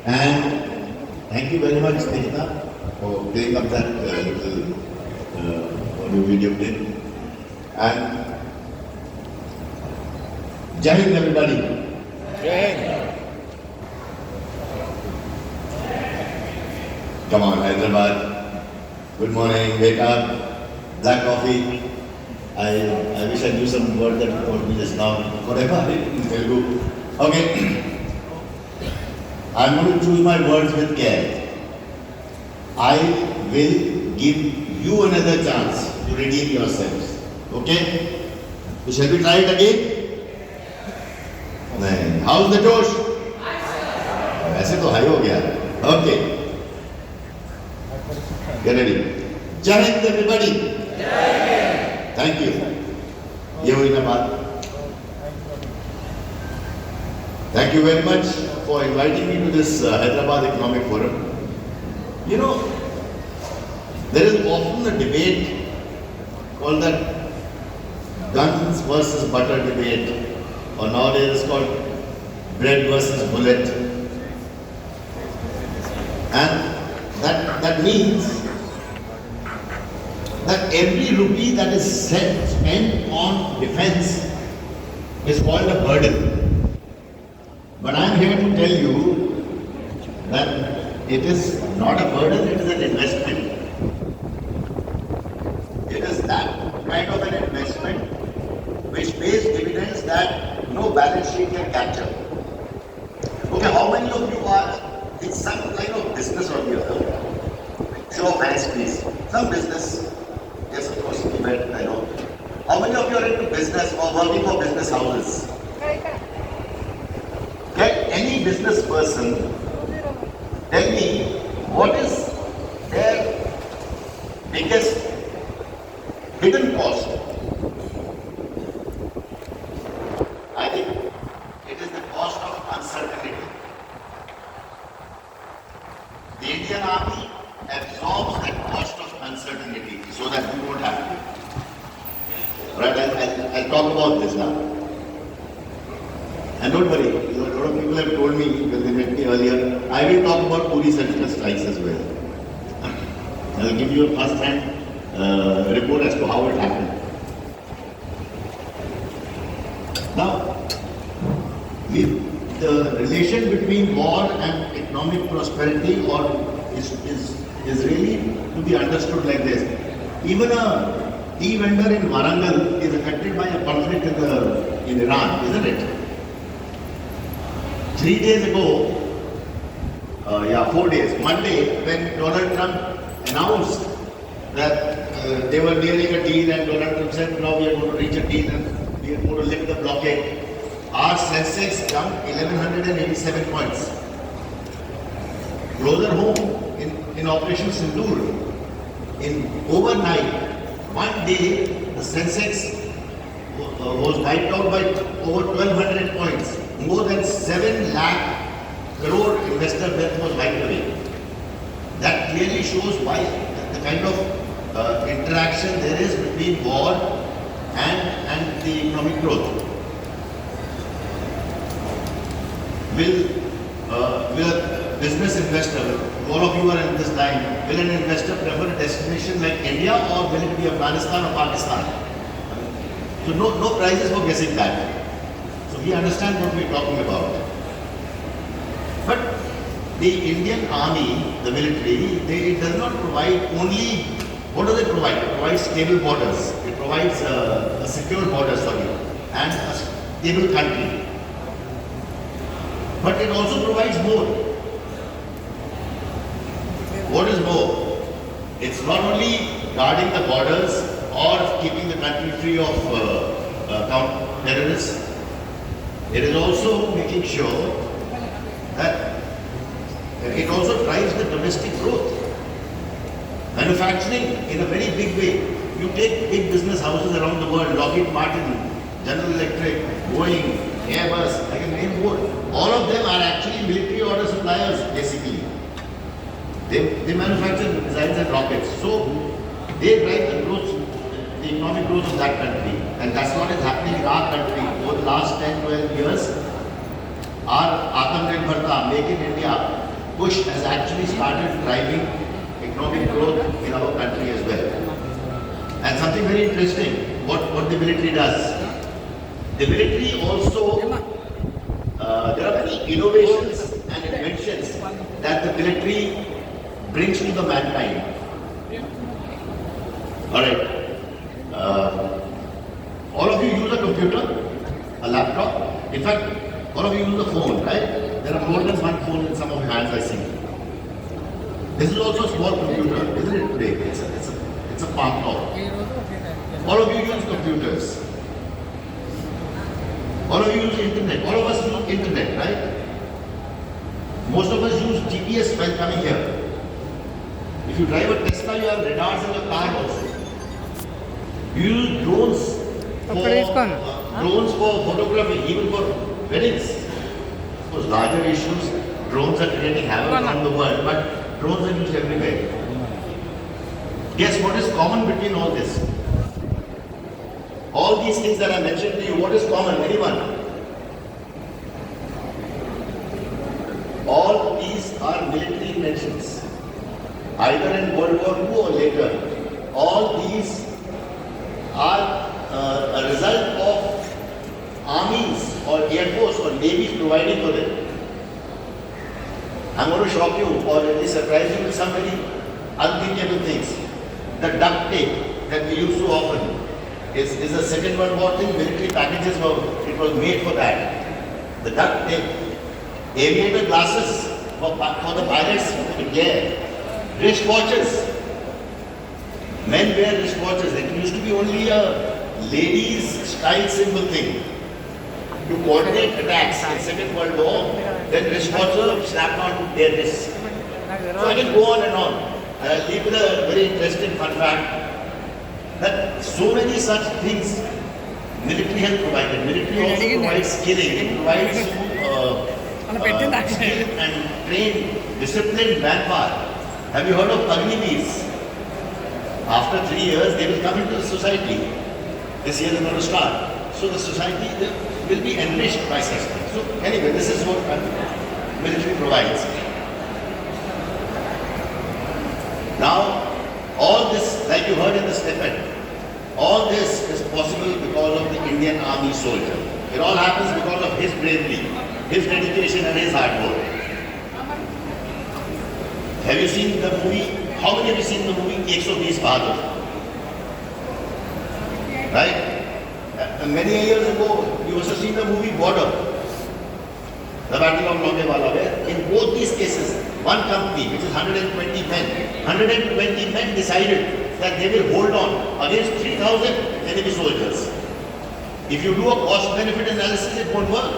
And thank you very much, Nehita, for playing up that little audio video clip. And Jai Hind, everybody. Come on, Hyderabad. Good morning, wake up, black coffee. I wish I knew some word that you taught me just now. Whatever, in Telugu. Okay. I'm going to choose my words with care. I will give you another chance to redeem yourselves. Okay? So shall we try it again? नहीं. How's the Josh? वैसे तो high हो गया. Okay. Get ready. Jai Hind, everybody. Thank you. ये हुई ना बात. Thank you very much for inviting me to this Hyderabad Economic Forum. You know, there is often a debate called that guns versus butter debate, or nowadays it's called bread versus bullet. And that means that every rupee that is spent on defense is called a burden. But I am here to tell you that it is not a burden, it is an investment. It is that kind of an investment which pays dividends that no balance sheet can capture. Okay, how many of you are in some kind of business or the other? Show of hands, please. Some business. Yes, of course, you bet, I know. How many of you are into business or working for business houses? Can any business person tell me what is their biggest hidden cost? I think it is the cost of uncertainty. The Indian Army absorbs that cost of uncertainty so that you don't have to. Right, I'll talk about this now. And don't worry, a lot of people have told me when they met me earlier, I will talk about Puri surgical strikes as well. I will give you a first-hand report as to how it happened. Now, the relation between war and economic prosperity is really to be understood like this. Even a tea vendor in Warangal is affected by a conflict in Iran, isn't it? 3 days ago, 4 days, Monday, when Donald Trump announced that they were nearing a deal and Donald Trump said, now we are going to reach a deal and we are going to lift the blockade, our Sensex jumped 1187 points. Closer home, in Operation Sindoor, in overnight, one day, the Sensex was wiped out by over 1200 points. More than 7 lakh crore investor wealth was wiped away. That clearly shows why the kind of interaction there is between war and the economic growth. Will a business investor, all of you are in this line, will an investor prefer a destination like India or will it be Afghanistan or Pakistan? So no prizes for guessing that. So we understand what we are talking about. But the Indian Army, the military, it does not provide only, what does it provide? It provides stable borders. It provides a secure border, and a stable country. But it also provides more. What is more? It's not only guarding the borders or keeping the country free of terrorists. It is also making sure that it also drives the domestic growth. Manufacturing in a very big way. You take big business houses around the world, Lockheed Martin, General Electric, Boeing, Airbus, I can name more. All of them are actually military order suppliers, basically. They manufacture missiles and rockets. So they drive the growth, the economic growth of that country. And that's what is happening in our country. Over the last 10, 12 years, our Atmanirbharta, Make in India push has actually started driving economic growth in our country as well. And something very interesting, what the military does. The military also, there are many innovations and inventions that the military brings to the mankind. Alright. All of you use a computer, a laptop. In fact, all of you use a phone, right? There are more than one phone in some of your hands, I see. This is also a small computer, isn't it today? It's a palm top. All of you use computers. All of you use internet. All of us use internet, right? Most of us use GPS while coming here. If you drive a Tesla, you have radars in your car also. You use drones for photography, even for weddings. Of course, larger issues, drones are creating havoc around the world, but drones are used everywhere. Guess what is common between all this? All these things that I mentioned to you, what is common? Anyone? All these are military inventions, either in World War II or later. All these are a result of armies or air force or navies providing for them. I'm going to shock you or at least surprise you with some very unthinkable things. The duct tape that we use so often is a Second World War thing. Military packages it was made for that. The duct tape, aviator glasses for the pilots to wear, wristwatches. Men wear wristwatches. It used to be only a ladies' style symbol thing. To coordinate attacks in Second World War, then wristwatches were slapped on their wrists. So I can go on and on. And I'll leave with a very interesting fun fact that so many such things military has provided. Military also provides skilling. It provides skilled and trained, disciplined manpower. Have you heard of Agniveers? After 3 years, they will come into the society. This year they're going to start. So the society will be enriched by such things. So anyway, this is what military provides. Now, all this, like you heard in the snippet, all this is possible because of the Indian Army soldier. It all happens because of his bravery, his dedication and his hard work. Have you seen the movie? How many have you seen the movie 120 Bahadur? Right? Many years ago, you also seen the movie Border, the Battle of Longewala, where in both these cases, one company, which is 120 men, 120 men decided that they will hold on against 3,000 enemy soldiers. If you do a cost-benefit analysis, it won't work.